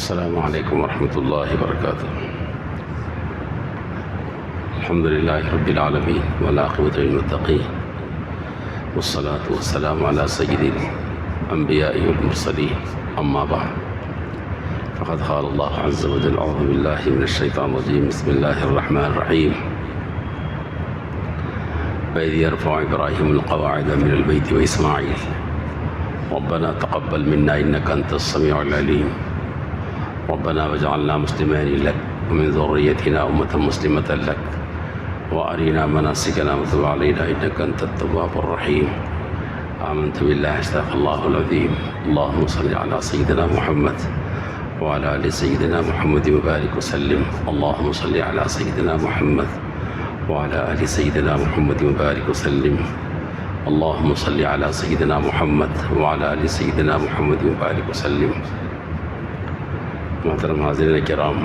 السلام علیکم ورحمۃ اللہ وبرکاتہ۔ الحمد للہ رب العالمین والعاقبۃ للمتقین والصلاة والسلام علی سید الانبیاء والمرسلین اما بعد فقد قال اللہ عز وجل اعوذ باللہ من الشیطان الرجیم بسم اللہ الرحمن الرحیم وإذ يرفع إبراهيم القواعد من البيت وإسماعيل ربنا تقبل منا إنك أنت السميع العليم ربنا واجعلنا مسلمين لك ومن ذريتنا أمة مسلمة لك وأرنا مناسكنا وتب علينا إنك أنت التواب الرحيم آمنت بالله صدق الله العظيم اللهم صل على سيدنا محمد وعلى آل سيدنا محمد وبارك وسلم اللهم صل على سيدنا محمد وعلى آل سيدنا محمد وبارك وسلم اللهم صل على سيدنا محمد وعلى آل سيدنا محمد وبارك وسلم۔ محترم حاضرین کرام،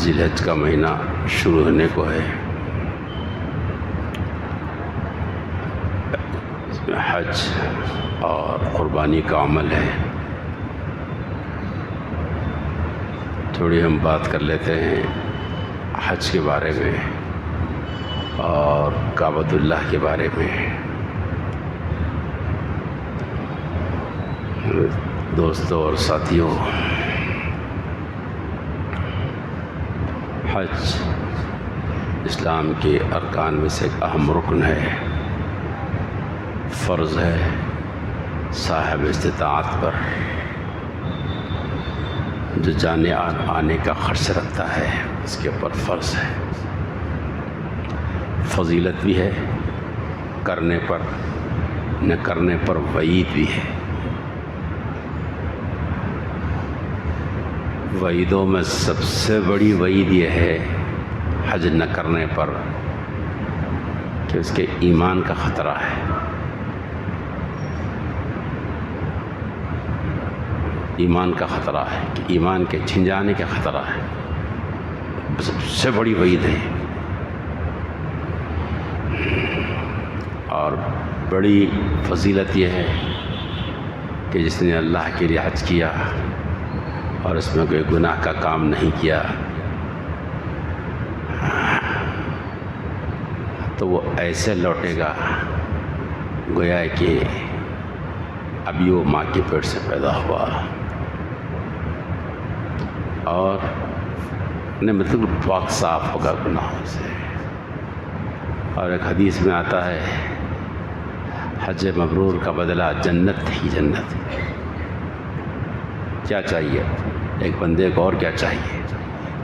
ذی الحج کا مہینہ شروع ہونے کو ہے۔ حج اور قربانی کا عمل ہے۔ تھوڑی ہم بات کر لیتے ہیں حج کے بارے میں اور کعبۃ اللہ کے بارے میں۔ دوستوں اور ساتھیوں، حج اسلام کے ارکان میں سے ایک اہم رکن ہے، فرض ہے صاحب استطاعت پر، جو جانے آنے کا خرچ رکھتا ہے اس کے اوپر فرض ہے۔ فضیلت بھی ہے کرنے پر، نہ کرنے پر وعید بھی ہے۔ وعیدوں میں سب سے بڑی وعید یہ ہے حج نہ کرنے پر کہ اس کے ایمان کا خطرہ ہے۔ ایمان کا خطرہ ہے کہ ایمان کے چھن جانے کا خطرہ ہے، سب سے بڑی وعید ہے۔ اور بڑی فضیلت یہ ہے کہ جس نے اللہ کے لیے حج کیا اور اس میں کوئی گناہ کا کام نہیں کیا تو وہ ایسے لوٹے گا گویا کہ ابھی وہ ماں کے پیٹ سے پیدا ہوا، اور بالکل پاک صاف ہوگا گناہوں سے۔ اور ایک حدیث میں آتا ہے حج مبرور کا بدلہ جنت ہی جنت۔ کیا چاہیے ایک بندے کو، اور کیا چاہیے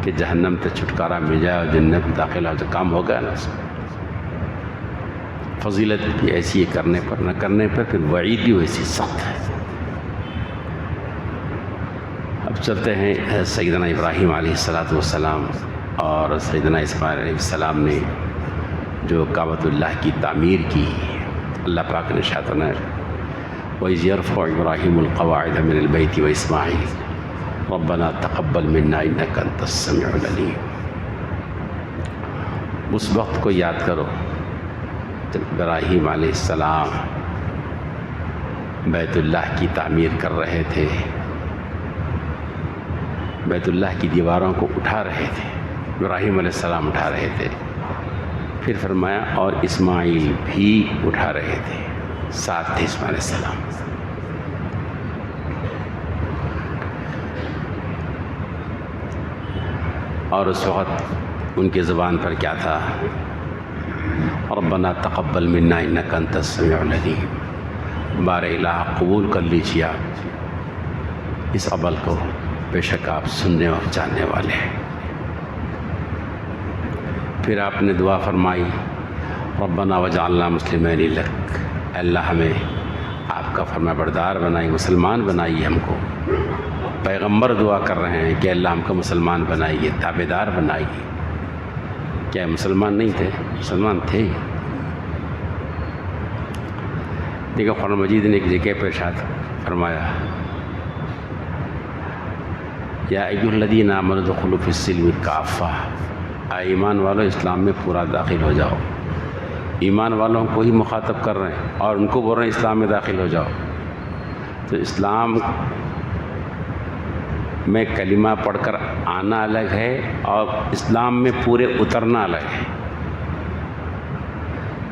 کہ جہنم سے چھٹکارا مل جائے اور جنت میں داخل ہو جائے، کام ہو گیا نا اس کو۔ فضیلت بھی ایسی ہے کرنے پر، نہ کرنے پر پھر وعید بھی ویسی سخت ہے۔ اب چلتے ہیں سیدنا ابراہیم علیہ السلام اور سیدنا اسماعیل علیہ السلام نے جو کعبۃ اللہ کی تعمیر کی، اللہ پاک نے ارشاد فرمایا وَإِذْ يَرْفَعُ إِبْرَاهِيمُ الْقَوَاعِدَ مِنَ الْبَيْتِ وَإِسْمَاعِيلُ رَبَّنَا تَقَبَّلْ مِنَّا إِنَّكَ أَنْتَ السَّمِيعُ الْعَلِيمُ۔ اس وقت کو یاد کرو جب ابراہیم علیہ السلام بیت اللہ کی تعمیر کر رہے تھے، بیت اللہ کی دیواروں کو اٹھا رہے تھے، ابراہیم علیہ السلام اٹھا رہے تھے، پھر فرمایا اور اسماعیل بھی اٹھا رہے تھے، ساتھ تھے اسماعیل علیہ السلام۔ اور اس وقت ان کی زبان پر کیا تھا؟ ربنا تقبل منا انک انت السمیع العلیم۔ بار الہ قبول کر لیجیے آپ اس عمل کو، بے شک آپ سننے اور جاننے والے ہیں۔ پھر آپ نے دعا فرمائی ربنا وجعلنا مسلمین لک، اللہ ہمیں آپ کا فرما بردار بنائی، مسلمان بنائیے ہم کو۔ پیغمبر دعا کر رہے ہیں کہ اللہ ہم کو مسلمان بنائیے، تابعدار بنائیے۔ کیا مسلمان نہیں تھے؟ مسلمان تھے۔ دیکھو قرآن مجید نے ایک جگہ پہ ارشاد فرمایا یا ایھا الذین آمنوا ادخلوا فی السلم کافہ، اے ایمان والو اسلام میں پورا داخل ہو جاؤ۔ ایمان والوں کو ہی مخاطب کر رہے ہیں اور ان کو بول رہے ہیں اسلام میں داخل ہو جاؤ۔ تو اسلام میں کلمہ پڑھ کر آنا الگ ہے اور اسلام میں پورے اترنا الگ ہے.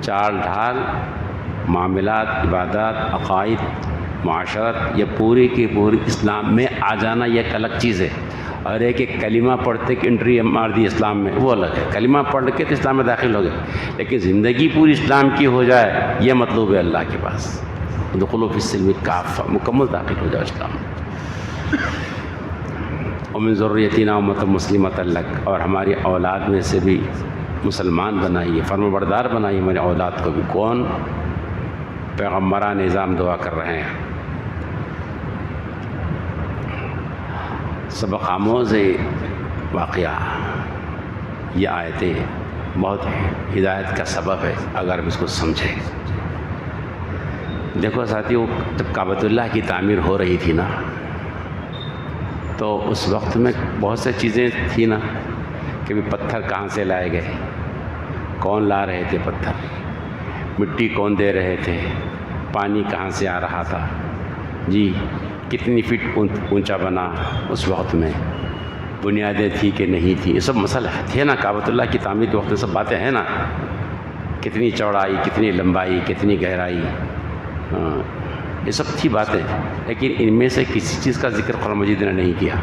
چال ڈھال، معاملات، عبادات، عقائد، معاشرت، یہ پوری کی پوری اسلام میں آ جانا یہ ایک الگ چیز ہے. اور ایک کلمہ پڑھتے کہ انٹری مار دی اسلام میں، وہ الگ ہے. کلمہ پڑھ کے تو اسلام میں داخل ہو گئے، لیکن زندگی پوری اسلام کی ہو جائے یہ مطلوب ہے اللہ کے پاس. دخلوا فی السلم کافہ، مکمل داخل ہو جائے اسلام میں. ومن ذریتنا امۃ مسلمۃ لک، اور ہماری اولاد میں سے بھی مسلمان بنائیے، فرما بردار بنائیے ہماری اولاد کو بھی. کون؟ پیغمبران نظام دعا کر رہے ہیں. سبق آموز واقعہ، یہ آیتیں بہت ہدایت کا سبب ہے اگر ہم اس کو سمجھیں. دیکھو ساتھیو، جب کعبۃ اللہ کی تعمیر ہو رہی تھی نا، تو اس وقت میں بہت سی چیزیں تھیں نا، کہ بھی پتھر کہاں سے لائے گئے، کون لا رہے تھے پتھر، مٹی کون دے رہے تھے، پانی کہاں سے آ رہا تھا، جی کتنی فٹ اونچا بنا اس وقت میں، بنیادیں تھی کہ نہیں تھی، یہ سب مسئلہ تھے نا. کعبۃ اللہ کی تعمیر کے وقت میں سب باتیں ہیں نا، کتنی چوڑائی، کتنی لمبائی، کتنی گہرائی، یہ سب تھی باتیں. لیکن ان میں سے کسی چیز کا ذکر قرآن مجید نے نہیں کیا.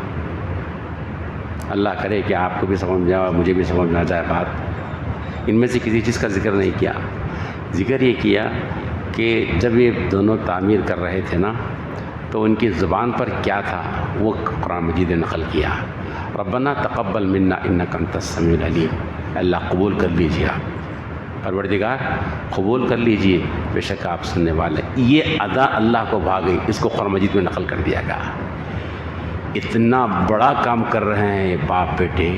اللہ کرے کہ آپ کو بھی سمجھ میں جائے، مجھے بھی سمجھ میں آ جائے بات. ان میں سے کسی چیز کا ذکر نہیں کیا. ذکر یہ کیا کہ جب یہ دونوں تعمیر کر رہے تھے نا، تو ان کی زبان پر کیا تھا وہ قرآن مجید نے نقل کیا. ربنا تقبل منا انک انت السمیع العلیم، اللہ قبول کر لیجیے، آپ پروردگار قبول کر لیجیے، بے شک آپ سننے والے. یہ ادا اللہ کو بھا گئی، اس کو قرآن مجید میں نقل کر دیا گیا. اتنا بڑا کام کر رہے ہیں باپ بیٹے،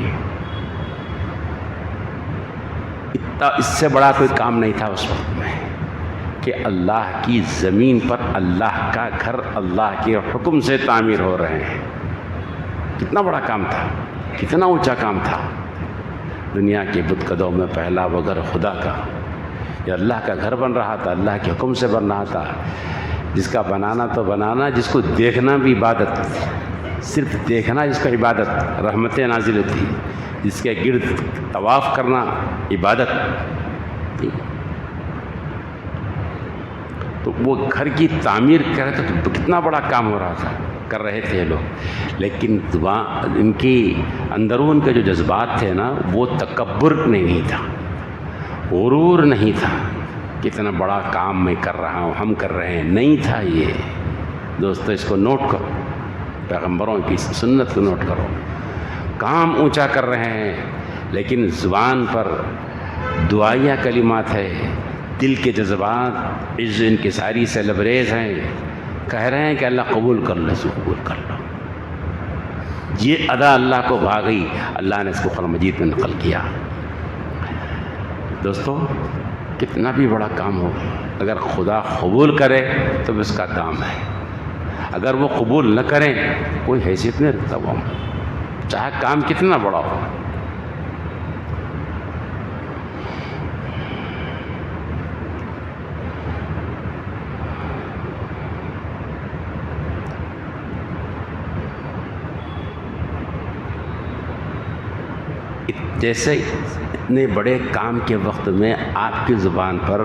اتنا اس سے بڑا کوئی کام نہیں تھا اس وقت میں، کہ اللہ کی زمین پر اللہ کا گھر اللہ کے حکم سے تعمیر ہو رہے ہیں. کتنا بڑا کام تھا، کتنا اونچا کام تھا. دنیا کے بت قدوں میں پہلا وہ گھر خدا کا، یہ اللہ کا گھر بن رہا تھا، اللہ کے حکم سے بن رہا تھا. جس کا بنانا تو بنانا، جس کو دیکھنا بھی عبادت، صرف دیکھنا جس کو عبادت، رحمتیں نازل ہوتی، جس کے گرد طواف کرنا عبادت. تو وہ گھر کی تعمیر کر رہے تھے، تو کتنا بڑا کام ہو رہا تھا، کر رہے تھے لوگ. لیکن ان کی اندرون کے جو جذبات تھے نا، وہ تکبر نہیں تھا، غرور نہیں تھا، کتنا بڑا کام میں کر رہا ہوں، ہم کر رہے ہیں، نہیں تھا یہ. دوستو اس کو نوٹ کرو، پیغمبروں کی سنت کو نوٹ کرو. کام اونچا کر رہے ہیں، لیکن زبان پر دعائیہ کلمات ہے، دل کے جذبات عز انکساری سے لبریز ہیں، کہہ رہے ہیں کہ اللہ قبول کر لو، سو قبول کر لو. یہ ادا اللہ کو بھا گئی، اللہ نے اس کو قرآن مجید میں نقل کیا. دوستو کتنا بھی بڑا کام ہو، اگر خدا قبول کرے تو اس کا دام ہے. اگر وہ قبول نہ کریں کوئی حیثیت نہیں رکھتا وہ، چاہے کام کتنا بڑا ہو. جیسے اتنے بڑے کام کے وقت میں آپ کی زبان پر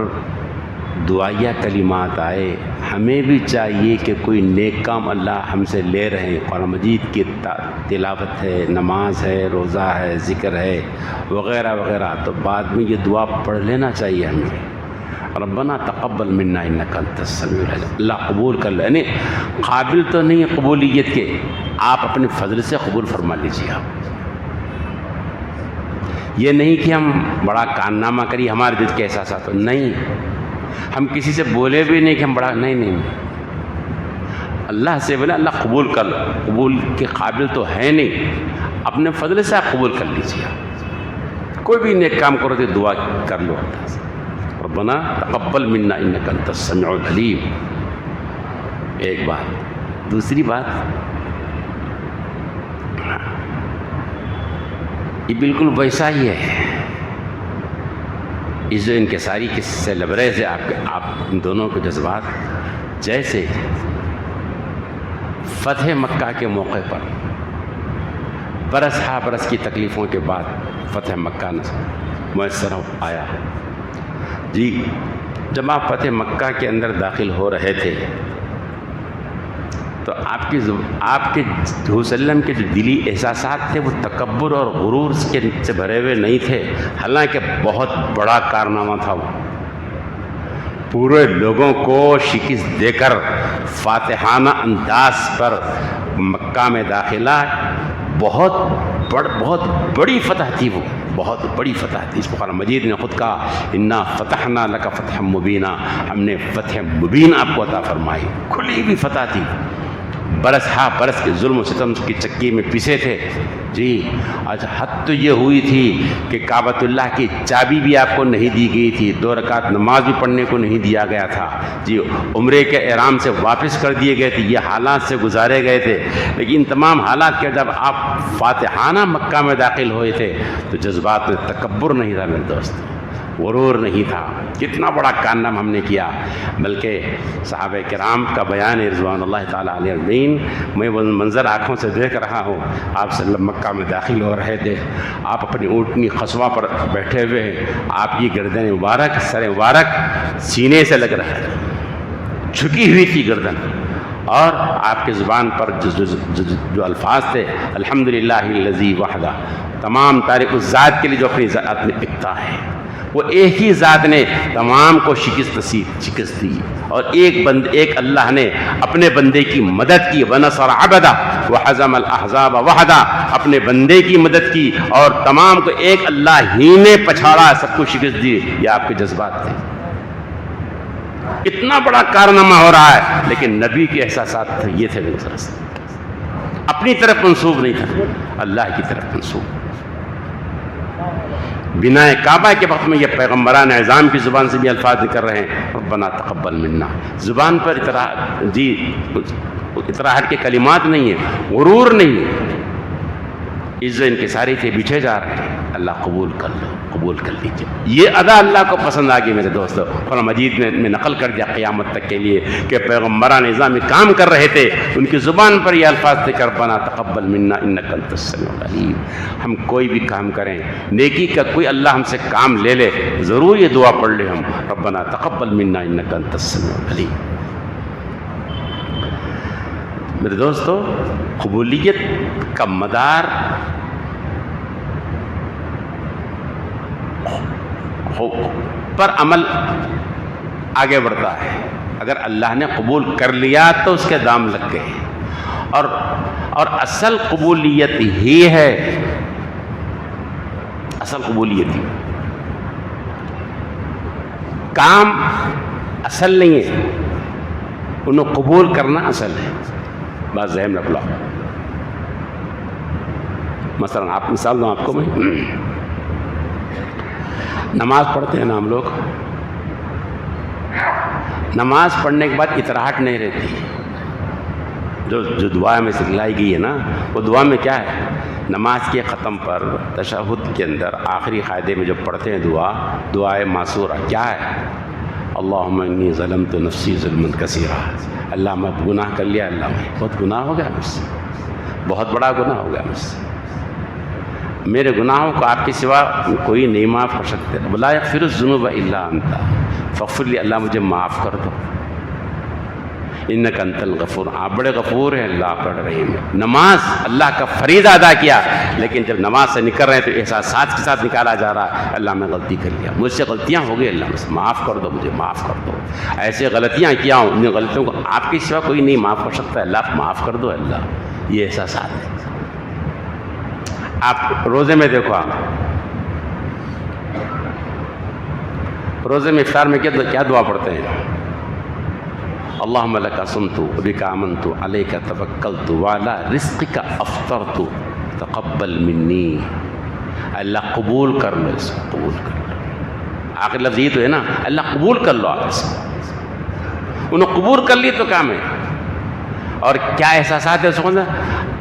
دعائیہ کلمات آئے، ہمیں بھی چاہیے کہ کوئی نیک کام اللہ ہم سے لے رہے ہیں. قرآن مجید کی تلاوت ہے، نماز ہے، روزہ ہے، ذکر ہے وغیرہ وغیرہ، تو بعد میں یہ دعا پڑھ لینا چاہیے ہمیں. ربنا تقبل منا انک انت السمیع العلیم، اللہ قبول کر لے. یعنی قابل تو نہیں ہے قبولیت کے، آپ اپنے فضل سے قبول فرما لیجیے. آپ یہ نہیں کہ ہم بڑا کارنامہ کریے، ہمارے دل کے احساسات نہیں، ہم کسی سے بولے بھی نہیں کہ ہم بڑا، نہیں، اللہ سے بولے اللہ قبول کر لو. قبول کے قابل تو ہے نہیں، اپنے فضل سے آپ قبول کر لیجیے. کوئی بھی نیک کام کرو تو دعا کر لو اللہ سے، ربنا تقبل منا انک انت السمیع العلیم. ایک بات. دوسری بات، یہ بالکل ویسا ہی ہے، اس جو انکساری کس سے لبریز ہے آپ ان دونوں کے جذبات، جیسے فتح مکہ کے موقع پر برس ہا برس کی تکلیفوں کے بعد فتح مکہ میسر آیا. جی جب آپ فتح مکہ کے اندر داخل ہو رہے تھے تو آپ کے حضور وسلم کے جو دلی احساسات تھے وہ تکبر اور غرور سے بھرے ہوئے نہیں تھے، حالانکہ بہت بڑا کارنامہ تھا. وہ پورے لوگوں کو شکست دے کر فاتحانہ انداز پر مکہ میں داخلہ بہت بڑی فتح تھی. وہ بہت بڑی فتح تھی. اس قرآن مجید نے خود کہا انا فتحنا لک فتحا مبینا، ہم نے فتح مبین آپ کو عطا فرمائی. کھلی ہوئی فتح تھی. برس ہا برس کے ظلم و ستم کی چکی میں پسے تھے. جی آج حد تو یہ ہوئی تھی کہ کعبۃ اللہ کی چابی بھی آپ کو نہیں دی گئی تھی، 2 رکعت نماز بھی پڑھنے کو نہیں دیا گیا تھا. جی عمرے کے احرام سے واپس کر دیے گئے تھے. یہ حالات سے گزارے گئے تھے، لیکن ان تمام حالات کے جب آپ فاتحانہ مکہ میں داخل ہوئے تھے تو جذبات میں تکبر نہیں تھا میرے دوست، غرور نہیں تھا. کتنا بڑا کارنامہ ہم نے کیا. بلکہ صحابہ کرام کا بیان رضوان اللہ تعالیٰ علیہ اجمعین، میں وہ منظر آنکھوں سے دیکھ رہا ہوں. آپ صلی اللہ علیہ وسلم مکہ میں داخل ہو رہے تھے، آپ اپنی اونٹنی خصوہ پر بیٹھے ہوئے ہیں، آپ کی گردن مبارک سر مبارک سینے سے لگ رہا ہے، جھکی ہوئی تھی گردن، اور آپ کے زبان پر جو الفاظ تھے الحمدللہ الذی وحدہ، تمام تعریف اس ذات کے لیے جو اپنی ذات میں اکتا ہے. وہ ایک ہی ذات نے تمام کو شکست دی، اور ایک اللہ نے اپنے بندے کی مدد کی. وَنَصَرَ عَبْدَهُ وَحَزَمَ الْأَحْزَابَ وَحْدَهُ، اپنے بندے کی مدد کی اور تمام کو ایک اللہ ہی نے پچھاڑا، سب کو شکست دی. یہ آپ کے جذبات تھے. اتنا بڑا کارنامہ ہو رہا ہے، لیکن نبی کے احساسات تھے یہ تھے، اپنی طرف منسوب نہیں تھا، اللہ کی طرف منسوب. بنا کعبہ کے وقت میں یہ پیغمبران اعظام کی زبان سے بھی الفاظ ذکر رہے ہیں ربنا تقبل منا. زبان پر اطراحت کے کلمات نہیں ہیں، غرور نہیں ہے، عزت انکساری تھے، بچھے جا رہے ہیں. اللہ قبول کر لو، قبول کر لیجیے. یہ ادا اللہ کو پسند آ گئی میرے دوستو. قرآن مجید میں نقل کر دیا قیامت تک کے لیے کہ پیغمبران اعظام کام کر رہے تھے، ان کی زبان پر یہ الفاظ تھے کہ ربنا تقبل منا انک انت السمیع العلیم. ہم کوئی بھی کام کریں، نیکی کا کوئی اللہ ہم سے کام لے لے، ضرور یہ دعا پڑھ لیں ہم ربنا تقبل منا انک انت السمیع العلیم. میرے دوستو، قبولیت کا مدار پر عمل آگے بڑھتا ہے. اگر اللہ نے قبول کر لیا تو اس کے دام لگ گئے، اور اصل قبولیت ہی ہے، اصل قبولیت ہی. کام اصل نہیں ہے، انہیں قبول کرنا اصل ہے. بات ذہن رکھ لو. مثلا آپ مثال دوں آپ کو، میں نماز پڑھتے ہیں نا ہم لوگ، نماز پڑھنے کے بعد اطراحت نہیں رہتی. جو دعا میں سکھلائی گئی ہے نا، وہ دعا میں کیا ہے؟ نماز کے ختم پر تشہد کے اندر آخری قاعدے میں جو پڑھتے ہیں دعائے معصورہ کیا ہے؟ اللہم انی ظلمت نفسی ظلما کثیرا. اللہ میں گناہ کر لیا، اللہ میں بہت گناہ ہو گیا مجھ سے، بہت بڑا گناہ ہو گیا مجھ سے. میرے گناہوں کو آپ کے سوا کوئی نہیں معاف کر سکتے. ولا یغفر الذنوب الا انت فاغفر لی. اللہ مجھے معاف کر دو، انک انت الغفور. آپ بڑے غفور ہیں، اللہ بڑا رحیم ہے. نماز اللہ کا فریضہ ادا کیا، لیکن جب نماز سے نکل رہے ہیں تو احساسات کے ساتھ نکالا جا رہا ہے اللہ میں غلطی کر لیا، مجھ سے غلطیاں ہو گئی، اللہ مجھ سے معاف کر دو، مجھے معاف کر دو. ایسے غلطیاں کیا ہوں، ان غلطیوں کو آپ کے سوا کوئی نہیں معاف کر سکتا، اللہ معاف کر دو اللہ. یہ احساسات ہیں. آپ روزے میں دیکھو، آپ روزے میں افطار میں کیا دعا پڑھتے ہیں؟ اللہم لک صمت بک آمنت علیک توکلت وعلی رزقک افطرت تقبل منی. اللہ قبول کر لو، اس کو قبول کر لو. آخر لفظ یہ تو ہے نا، اللہ قبول کر لو. آپ اس کو انہوں قبول کر لی تو کام ہے. اور کیا احساسات ہے اس کو؟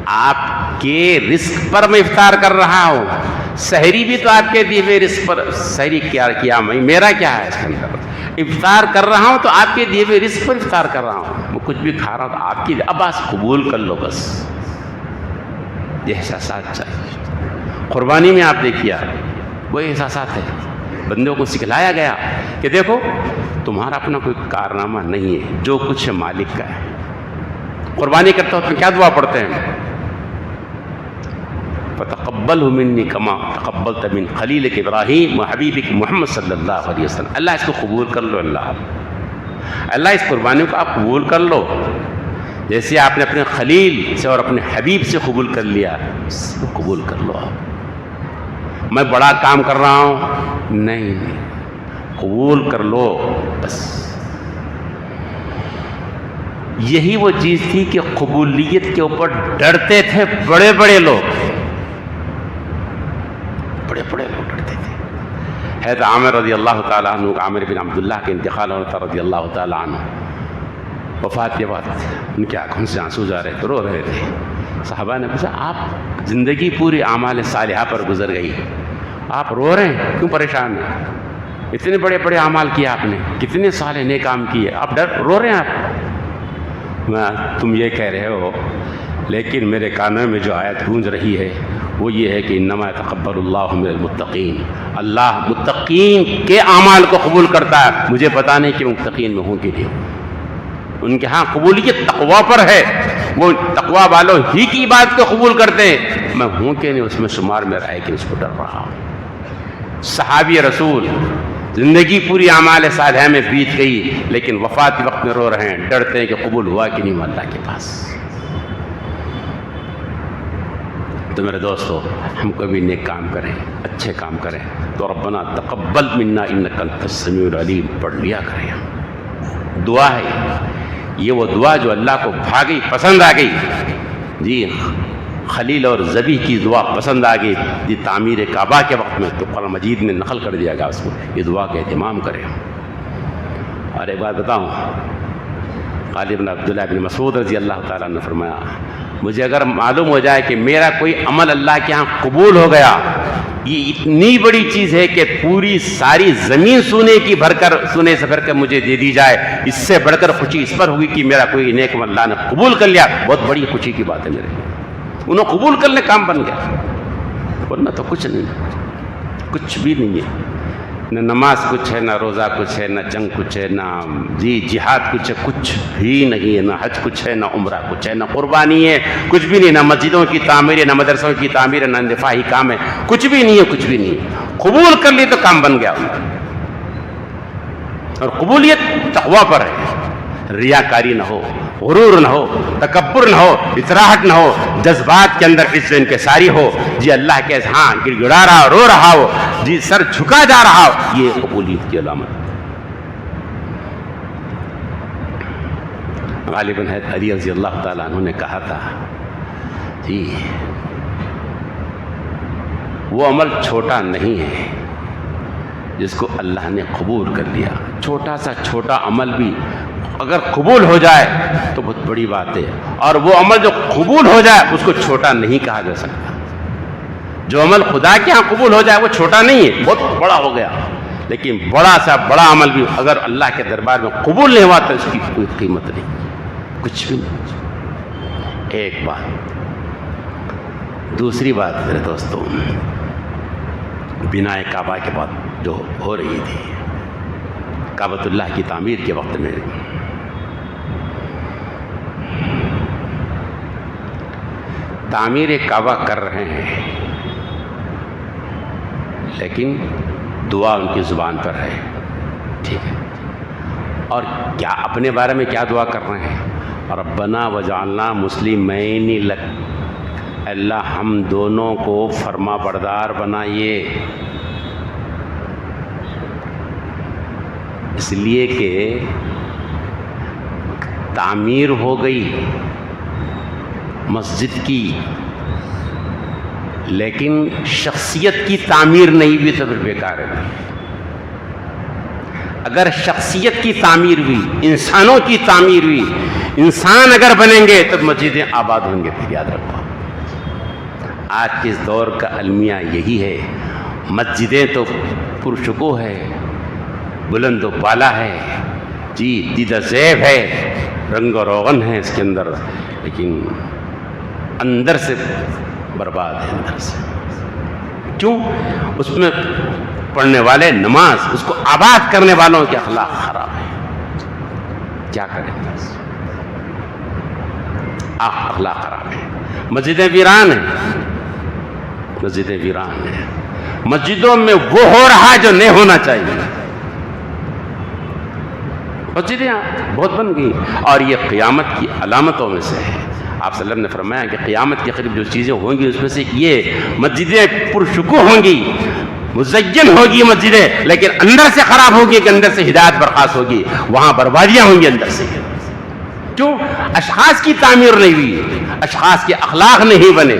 آپ کے رزق پر میں افطار کر رہا ہوں، سحری بھی تو آپ کے دیے ہوئے رزق پر. سحری کیا میں، میرا کیا ہے اس کے اندر؟ افطار کر رہا ہوں تو آپ کے دیے ہوئے رزق پر افطار کر رہا ہوں، میں کچھ بھی کھا رہا ہوں تو آپ کی اب بس قبول کر لو، بس یہ احساسات چاہیے۔ قربانی میں آپ دیکھیے وہ احساسات ہے، بندوں کو سکھلایا گیا کہ دیکھو تمہارا اپنا کوئی کارنامہ نہیں ہے، جو کچھ ہے مالک کا ہے۔ قربانی کرتے وقت کیا دعا پڑھتے ہیں؟ فَتَقَبَّلْهُ مِنِّي كَمَا تَقَبَّلْتَ مِنْ خَلِيلِكَ إِبْرَاهِيمَ وَحَبِيبِكَ محمد صلی اللہ علیہ وسلم۔ اللہ اس کو قبول کر لو، اللہ اس قربانی کو آپ قبول کر لو، جیسے آپ نے اپنے خلیل سے اور اپنے حبیب سے قبول کر لیا، اس کو قبول کر لو۔ آپ میں بڑا کام کر رہا ہوں، نہیں، قبول کر لو بس۔ یہی وہ چیز تھی کہ قبولیت کے اوپر ڈرتے تھے بڑے بڑے لوگ، بڑے بڑے لوگ ڈرتے تھے۔ حضرت عامر رضی اللہ تعالیٰ عنہ، عامر بن عبداللہ کے انتقال ہوتا رضی اللہ تعالیٰ عنہ، وفات کے بعد ان کی آنکھوں سے آنسو جا رہے تھے، رو رہے تھے۔ صحابہ نے پوچھا آپ زندگی پوری اعمال صالحہ پر گزر گئی، آپ رو رہے ہیں کیوں، پریشان ہیں؟ اتنے بڑے بڑے اعمال کیے آپ نے، کتنے صالح نیک کام کیے، آپ رو رہے ہیں آپ؟ تم یہ کہہ رہے ہو، لیکن میرے کانوں میں جو آیت گونج رہی ہے وہ یہ ہے کہ انما یتقبل اللہ من المتقین، اللہ متقین کے اعمال کو قبول کرتا ہے۔ مجھے پتہ نہیں کہ متقین میں ہوں کہ نہیں، ان کے ہاں قبولیت تقویٰ پر ہے، وہ تقویٰ والوں ہی کی عبادت کو قبول کرتے ہیں، میں ہوں کہ نہیں اس میں شمار میرا ہے کہ اس کو ڈر رہا ہوں۔ صحابی رسول زندگی پوری اعمال صالحہ میں بیت گئی، لیکن وفات کے وقت میں رو رہے ہیں، ڈرتے ہیں کہ قبول ہوا کہ نہیں اللہ کے پاس۔ تو میرے دوستو، ہم کبھی نیک کام کریں، اچھے کام کریں تو ربنا تقبل منا انک انت السمیع العلیم پڑھ لیا کریں۔ دعا ہے یہ، وہ دعا جو اللہ کو بھاگئی، پسند آ گئی، جی خلیل اور ذبیح کی دعا پسند آ گئی جی تعمیر کعبہ کے وقت میں، تو قرآن مجید میں نقل کر دیا گیا اس کو، یہ دعا کا اہتمام کریں۔ اور ایک بات بتاؤں، غالب بن عبداللہ بن مسعود رضی اللہ تعالیٰ نے فرمایا، مجھے اگر معلوم ہو جائے کہ میرا کوئی عمل اللہ کے ہاں قبول ہو گیا، یہ اتنی بڑی چیز ہے کہ پوری ساری زمین سونے سے بھر کر مجھے دے دی جائے، اس سے بڑھ کر خوشی اس پر ہوگی کہ میرا کوئی نیک عمل اللہ نے قبول کر لیا، بہت بڑی خوشی کی بات ہے میرے لیے۔ انہوں قبول کر لے، کام بن گیا، ورنہ تو کچھ نہیں، کچھ بھی نہیں ہے، نہ نماز کچھ ہے، نہ روزہ کچھ ہے، نہ جنگ کچھ ہے، نہ جہاد کچھ ہے، کچھ بھی نہیں ہے، نہ حج کچھ ہے، نہ عمرہ کچھ ہے، نہ قربانی ہے، کچھ بھی نہیں، نہ مسجدوں کی تعمیر ہے، نہ مدرسوں کی تعمیر ہے، نہ دفاعی کام ہے، کچھ بھی نہیں ہے، کچھ بھی نہیں ہے۔ قبول کر لی تو کام بن گیا، اور قبولیت تقویٰ پر ہے، ریاکاری نہ ہو، غرور نہ ہو، تکبر نہ ہو، اطراحت نہ ہو، جذبات کے اندر عزت انکساری ہو، جی اللہ کے ہاں گڑ گڑا رہا ہو، رو رہا ہو، جی سر جھکا جا رہا ہو، یہ قبولیت کی علامت۔ غالباً حضرت علی رضی اللہ تعالیٰ عنہ نے کہا تھا، جی وہ عمل چھوٹا نہیں ہے جس کو اللہ نے قبول کر لیا، چھوٹا سا چھوٹا عمل بھی اگر قبول ہو جائے تو بہت بڑی بات ہے، اور وہ عمل جو قبول ہو جائے اس کو چھوٹا نہیں کہا جا سکتا۔ جو عمل خدا کے ہاں قبول ہو جائے وہ چھوٹا نہیں ہے، بہت بڑا ہو گیا، لیکن بڑا سا بڑا عمل بھی اگر اللہ کے دربار میں قبول نہیں ہوا تو اس کی کوئی قیمت نہیں، کچھ بھی نہیں۔ ایک بات، دوسری بات میرے دوستوں، بنائے کعبہ کے بعد جو ہو رہی تھی، کعبۃ اللہ کی تعمیر کے وقت میں تعمیر کعبہ کر رہے ہیں، لیکن دعا ان کی زبان پر ہے، ٹھیک ہے، اور کیا اپنے بارے میں کیا دعا کر رہے ہیں؟ ربنا وجعلنا مسلمین لک، اللہ ہم دونوں کو فرما بردار بنائیے، اس لیے کہ تعمیر ہو گئی مسجد کی، لیکن شخصیت کی تعمیر نہیں ہوئی تو پھر بیکار ہے۔ اگر شخصیت کی تعمیر ہوئی، انسانوں کی تعمیر ہوئی، انسان اگر بنیں گے تو مسجدیں آباد ہوں گے۔ پھر یاد رکھو، آج کے اس دور کا المیہ یہی ہے، مسجدیں تو پرشکو ہے، بلند و بالا ہے جی، دیدہ زیب ہے، رنگ و روغن ہے اس کے اندر، لیکن اندر سے برباد ہے، اندر سے۔ کیوں؟ اس میں پڑھنے والے نماز، اس کو آباد کرنے والوں کے اخلاق خراب ہیں۔ کیا کریں؟ اخلاق خراب ہیں، مسجدیں ویران ہیں، مسجدیں ویران ہیں، مسجدوں میں وہ ہو رہا ہے جو نہیں ہونا چاہیے، مسجدیں بہت بن گئی، اور یہ قیامت کی علامتوں میں سے ہے۔ آپ صلی اللہ علیہ وسلم نے فرمایا کہ قیامت کے قریب جو چیزیں ہوں گی اس میں سے یہ مسجدیں پرشکوہ ہوں گی، مزین ہوگی مسجدیں، لیکن اندر سے خراب ہوگی، کہ اندر سے ہدایت برخاست ہوگی، وہاں بربادیاں ہوں گی اندر سے۔ کیوں؟ اشخاص کی تعمیر نہیں ہوئی، اشخاص کے اخلاق نہیں بنے،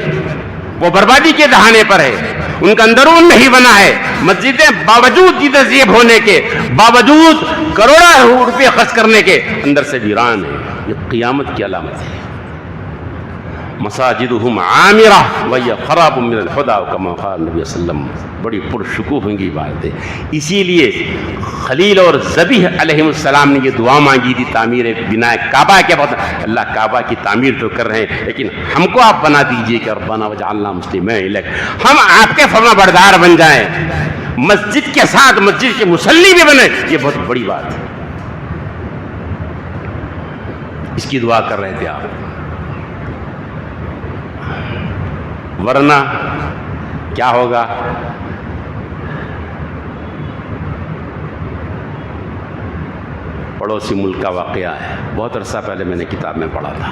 وہ بربادی کے دہانے پر ہے، ان کا اندرون نہیں بنا ہے۔ مسجدیں باوجود دیدہ زیب ہونے کے، باوجود کروڑوں روپے خرچ کرنے کے، اندر سے ویران ہے۔ یہ قیامت کی علامت ہے۔ مساجدہم عامرہ وہی خراب من الہدی کما قال نبی صلی اللہ علیہ وسلم، بڑی پرشکوہ ہوں گی عبادتیں۔ اسی لیے خلیل اور ذبیح علیہ السلام نے یہ دعا مانگی تھی تعمیر بنائے کعبہ کے وقت، اللہ کعبہ کی تعمیر تو کر رہے ہیں، لیکن ہم کو آپ بنا دیجئے کہ ربنا وجعلنا مسلمین لک، ہم آپ کے فرما بردار بن جائیں، مسجد کے ساتھ مسجد کے مصلی بھی بنے۔ یہ بہت بڑی بات ہے، اس کی دعا کر رہے تھے آپ، ورنہ کیا ہوگا؟ پڑوسی ملک کا واقعہ ہے، بہت عرصہ پہلے میں نے کتاب میں پڑھا تھا۔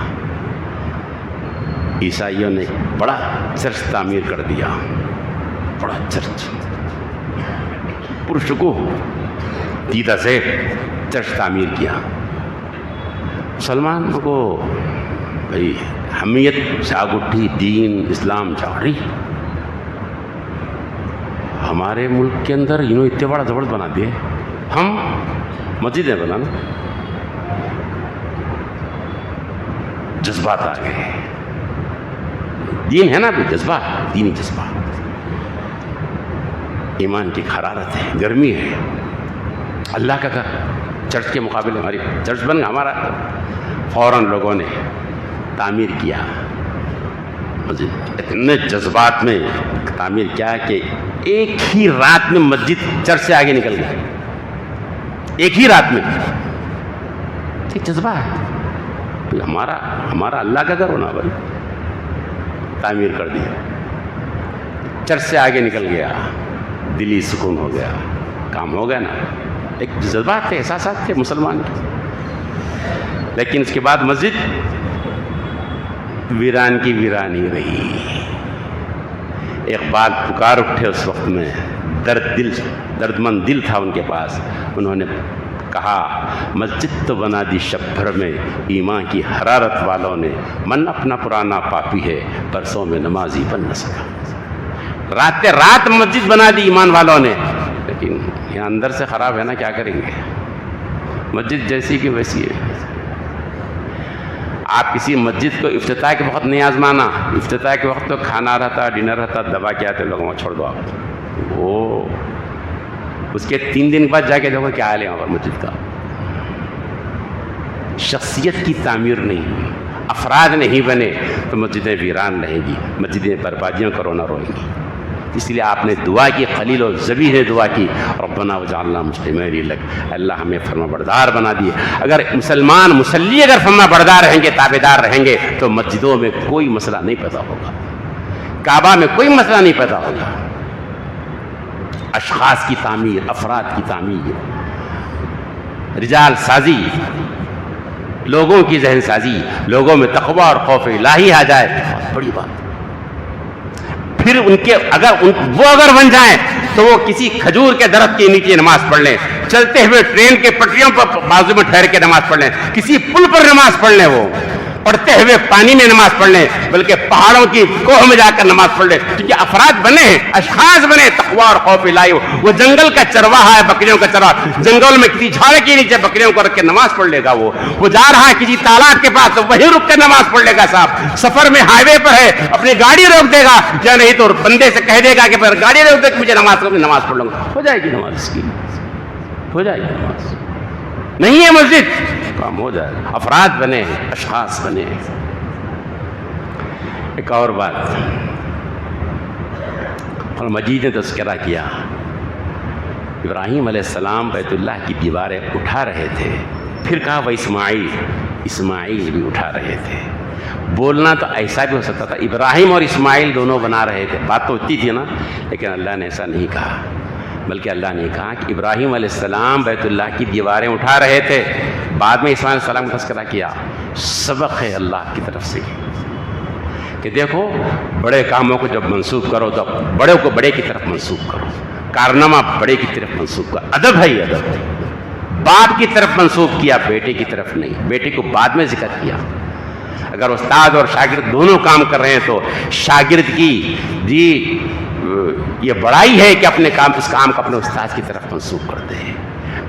عیسائیوں نے بڑا چرچ تعمیر کر دیا، بڑا چرچ پرشکوہ دیدہ زیب چرچ تعمیر کیا۔ مسلمانوں کو بھئی حمیت جاگ اٹھی، دین اسلام جاگ رہی۔ ہمارے ملک کے اندر انہوں اتنے بڑا زبردست بنا دیے، ہم مسجدیں بنانا، جذبات آ گئے، دین ہے نا بھی جذبات، دینی جذبات، ایمان کی حرارت ہے، گرمی ہے، اللہ کا گھر، چرچ کے مقابلے ہماری چرچ بن گیا ہمارا، فوراً لوگوں نے تعمیر کیا، مسجد اتنے جذبات میں تعمیر کیا کہ ایک ہی رات میں مسجد چرچ سے آگے نکل گئی، ایک ہی رات میں۔ ایک جذبہ ہے، ہمارا اللہ کا گھر ہونا بھائی، تعمیر کر دیا، چرچ سے آگے نکل گیا، دلی سکون ہو گیا، کام ہو گیا نا۔ ایک جذبات تھے، احساسات تھے مسلمان کے، لیکن اس کے بعد مسجد ویران کی ویران ہی رہی۔ اقبال پکار اٹھے اس وقت میں، درد مند دل تھا ان کے پاس، انہوں نے کہا مسجد تو بنا دی شب بھر میں ایمان کی حرارت والوں نے، من اپنا پرانا پاپی ہے برسوں میں نمازی بن نہ سکا۔ رات مسجد بنا دی ایمان والوں نے، لیکن یہاں اندر سے خراب ہے نا، کیا کریں گے؟ مسجد جیسی کہ ویسی ہے۔ آپ کسی مسجد کو افتتاح کے وقت نہیں آزمانا، افتتاح کے وقت تو کھانا رہتا، ڈنر رہتا، دبا کے آتے لوگوں کو چھوڑ دو آپ، وہ اس کے 3 دن بعد جا کے دیکھو کیا حال ہے وہاں پر مسجد کا۔ شخصیت کی تعمیر نہیں ہوئی، افراد نہیں بنے تو مسجدیں ویران رہیں گی، مسجدیں بربادیوں کا رونا روئیں گی۔ اس لیے آپ نے دعا کی، خلیل و ذبیح نے دعا کی، ربنا وجعلنا مسلمین لک، اللہ ہمیں فرما بردار بنا دیے۔ اگر مسلمان مصلی اگر فرما بردار رہیں گے، تابعدار رہیں گے، تو مسجدوں میں کوئی مسئلہ نہیں پیدا ہوگا، کعبہ میں کوئی مسئلہ نہیں پیدا ہوگا۔ اشخاص کی تعمیر، افراد کی تعمیر، رجال سازی، لوگوں کی ذہن سازی، لوگوں میں تقویٰ اور خوف الہی آ جائے، بہت بڑی بات۔ پھر وہ اگر بن جائیں تو وہ کسی کھجور کے درخت کے نیچے نماز پڑھ لیں، چلتے ہوئے ٹرین کے پٹریوں پر بازو میں ٹھہر کے نماز پڑھ لیں، کسی پل پر نماز پڑھ لیں، وہ پڑھتے ہوئے پانی میں نماز پڑھ لیں، بلکہ پہاڑوں کی کوہ میں جا کر نماز پڑھ لیں، کیونکہ افراد بنے ہیں، اشخاص بنے، تقویٰ اور خوف الہی ہو۔ وہ جنگل کا چرواہا ہے، بکریوں کا چرواہا، جنگل میں کسی جھاڑ کے نیچے بکریوں کو رکھ کے نماز پڑھ لے گا، وہ جا رہا ہے کسی تالاب کے پاس تو وہیں رک کر نماز پڑھ لے گا صاحب، سفر میں ہائی وے پر ہے اپنی گاڑی روک دے گا، یا نہیں تو بندے سے کہہ دے گا کہ پھر گاڑی روک دے کہ مجھے نماز پڑھ لوں گا، ہو جائے گی نماز اس کی۔ ہو جائے گی نماز. نہیں ہے مسجد، کام ہو جائے گا. افراد بنے، اشخاص بنے. ایک اور بات قرآن مجید نے تذکرہ کیا، ابراہیم علیہ السلام بیت اللہ کی دیواریں اٹھا رہے تھے، پھر کہا وہ اسماعیل بھی اٹھا رہے تھے. بولنا تو ایسا بھی ہو سکتا تھا ابراہیم اور اسماعیل دونوں بنا رہے تھے، بات تو ہوتی تھی نا، لیکن اللہ نے ایسا نہیں کہا، بلکہ اللہ نے کہا کہ ابراہیم علیہ السلام بیت اللہ کی دیواریں اٹھا رہے تھے. بعد میں اسماعیل علیہ السلام کا تذکرہ کیا. سبق ہے اللہ کی طرف سے کہ دیکھو بڑے کاموں کو جب منسوخ کرو تو بڑے کو بڑے کی طرف منسوخ کرو، کارنامہ بڑے کی طرف منسوخ کرو. ادب ہے یہ ادب. باپ کی طرف منسوخ کیا، بیٹے کی طرف نہیں. بیٹے کو بعد میں ذکر کیا. اگر استاد اور شاگرد دونوں کام کر رہے ہیں تو شاگرد کی یہ بڑائی ہے کہ اپنے کام اس کام کو اپنے استاد کی طرف منسوخ کرتے ہیں.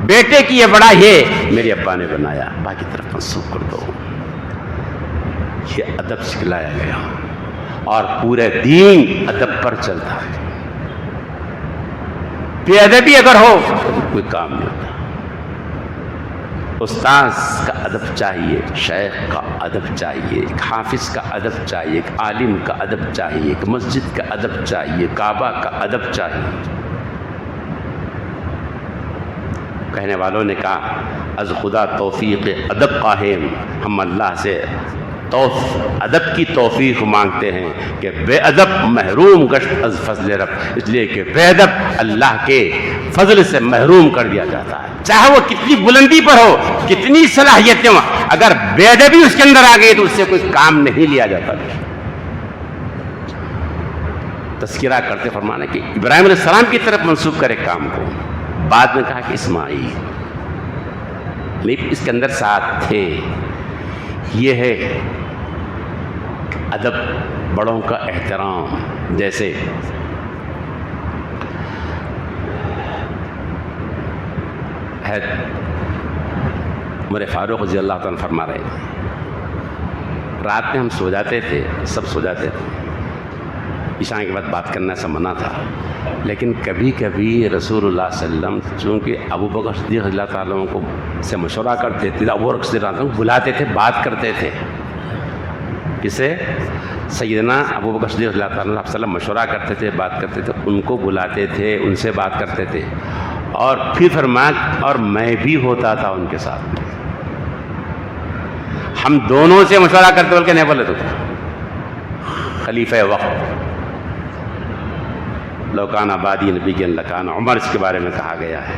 بیٹے کی یہ بڑائی ہے میرے ابا نے بنایا، ابا کی طرف منسوخ کر دو. یہ ادب سکھلایا گیا اور پورے دین ادب پر چلتا ہے. بے ادبی اگر ہو تو کوئی کام نہیں ہوتا. استاذ کا ادب چاہیے، شیخ کا ادب چاہیے، ایک حافظ کا ادب چاہیے، ایک عالم کا ادب چاہیے، ایک مسجد کا ادب چاہیے، کعبہ کا ادب چاہیے. کہنے والوں نے کہا از خدا توفیق ادب خواہیم، ہم اللہ سے ادب کی توفیق مانگتے ہیں کہ بے ادب محروم گشت از فضل رب، اس لیے کہ بے ادب اللہ کے فضل سے محروم کر دیا جاتا ہے. چاہے وہ کتنی بلندی پر ہو، کتنی صلاحیتیں ہوں، اگر بے ادبی اس کے اندر آ گئی تو اس سے کوئی کام نہیں لیا جاتا. تذکرہ کرتے فرمانا کہ ابراہیم علیہ السلام کی طرف منسوخ کرے کام کو. بعد میں کہا کہ اسماعیل، لیکن اس کے اندر ساتھ تھے. یہ ہے ادب، بڑوں کا احترام. جیسے عمر فاروق رضی اللہ تعالیٰ فرما رہے تھے، رات میں ہم سو جاتے تھے، سب سو جاتے تھے، عشاء کے بعد بات کرنا ایسا منع تھا، لیکن کبھی کبھی رسول اللہ صلی اللہ علیہ وسلم چونکہ ابو بکر صدیق رضی اللہ تعالیٰ کو سے مشورہ کرتے تھے، ابو بکر صدیق رضی اللہ کو بلاتے تھے، بات کرتے تھے. کسے؟ سیدنا ابو بکر صدیق رضی اللہ تعالیٰ علیہ وسلم مشورہ کرتے تھے، بات کرتے تھے، ان کو بلاتے تھے، ان سے بات کرتے تھے. اور پھر فرمایا اور میں بھی ہوتا تھا ان کے ساتھ. ہم دونوں سے مشورہ کرتے بلکہ نہیں بولے تو خلیفہ وقت لوکان آبادی نبی کے لکان عمر، اس کے بارے میں کہا گیا ہے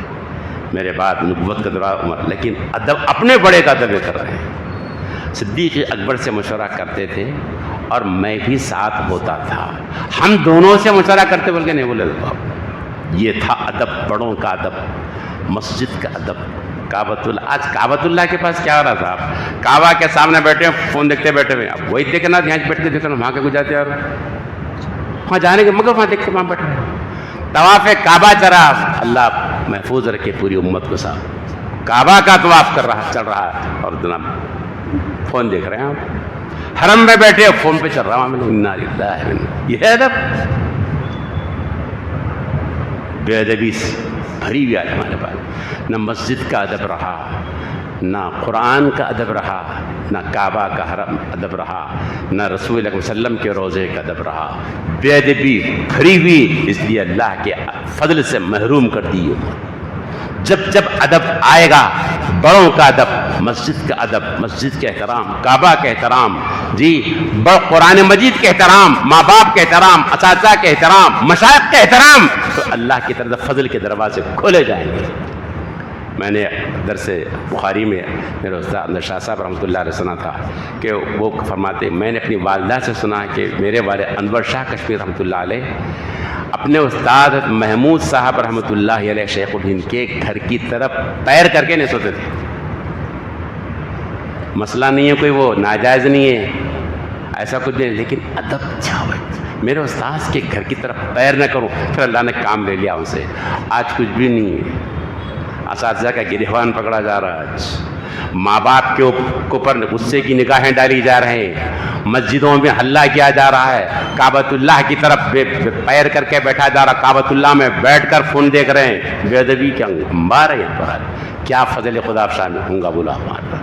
میرے بعد نبوت کا دورہ عمر. لیکن ادب اپنے بڑے کا ادب کر رہے ہیں. صدیق اکبر سے مشورہ کرتے تھے اور میں بھی ساتھ ہوتا تھا. ہم دونوں سے مشورہ کرتے بلکہ نہیں بولے تو یہ تھا ادب، بڑوں کا ادب، مسجد کا ادب. کعبۃ اللہ، آج کعبۃ اللہ کے پاس کیا ہو رہا تھا؟ کعبہ کے سامنے بیٹھے فون دیکھتے بیٹھے ہوئے. اب وہی دیکھنا یہاں بیٹھ کے دیکھنا، وہاں کے کو جاتے اور وہاں جانے کے مگر وہاں دیکھ کے وہاں بیٹھے. طواف کعبہ چرا، اللہ محفوظ رکھے پوری امت کو ساتھ. کعبہ کا طواف کر رہا، چل رہا ہے اور جناب فون دیکھ رہے ہیں. آپ حرم میں بیٹھے فون پہ چل رہا ہوں. یہ ہے ادب. بے ادبی بھری ہوئی آج ہمارے پاس. نہ مسجد کا ادب رہا، نہ قرآن کا ادب رہا، نہ کعبہ کا حرم ادب رہا، نہ رسول اللہ صلی اللہ علیہ وسلم کے روضے کا ادب رہا. بے ادبی بھری ہوئی، اس لیے اللہ کے فضل سے محروم کر دی. جب جب ادب آئے گا، بڑوں کا ادب، مسجد کا ادب، مسجد کے احترام، کعبہ کے احترام، قرآن مجید کے احترام، ماں باپ کے احترام، اساتذہ کے احترام، مشائخ کے احترام، تو اللہ کی طرف فضل کے دروازے کھولے جائیں گے. میں نے درس بخاری میں میرے استاد انور شاہ صاحب رحمۃ اللہ علیہ سنا تھا کہ وہ فرماتے، میں نے اپنی والدہ سے سنا کہ میرے والد انور شاہ کشمیر رحمۃ اللہ علیہ اپنے استاد محمود صاحب رحمۃ اللہ علیہ شیخ الہند کے گھر کی طرف پیر کر کے نہیں سوتے تھے. مسئلہ نہیں ہے کوئی، وہ ناجائز نہیں ہے، ایسا کچھ نہیں، لیکن ادب کیا ہوا. میرے استاد کے گھر کی طرف پیر نہ کروں، پھر اللہ نے کام لے لیا ان سے. آج کچھ بھی نہیں ہے. اساتذہ کا گریبان پکڑا جا رہا ہے، ماں باپ کے اوپر غصے کی نگاہیں ڈالی جا رہے ہیں، مسجدوں میں ہلہ کیا جا رہا ہے، کعبۃ اللہ کی طرف پیر کر کے بیٹھا جا رہا، کعبۃ اللہ میں بیٹھ کر فون دیکھ رہے ہیں، بے ادبی کیا انبار ہے یہاں پر، کیا فضل خدا شامل ہوں گا بلا ہمارا۔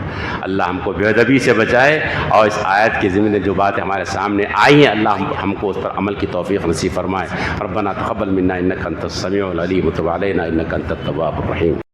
اللہ ہم کو بے ادبی سے بچائے، اور اس آیت کے ضمن جو باتیں ہمارے سامنے آئی ہیں اللہ ہم کو اس پر عمل کی توفیق نصیب فرمائے۔ ربنا تقبل منا انک انت السمیع العلیم وتب علینا انک انت التواب الرحیم۔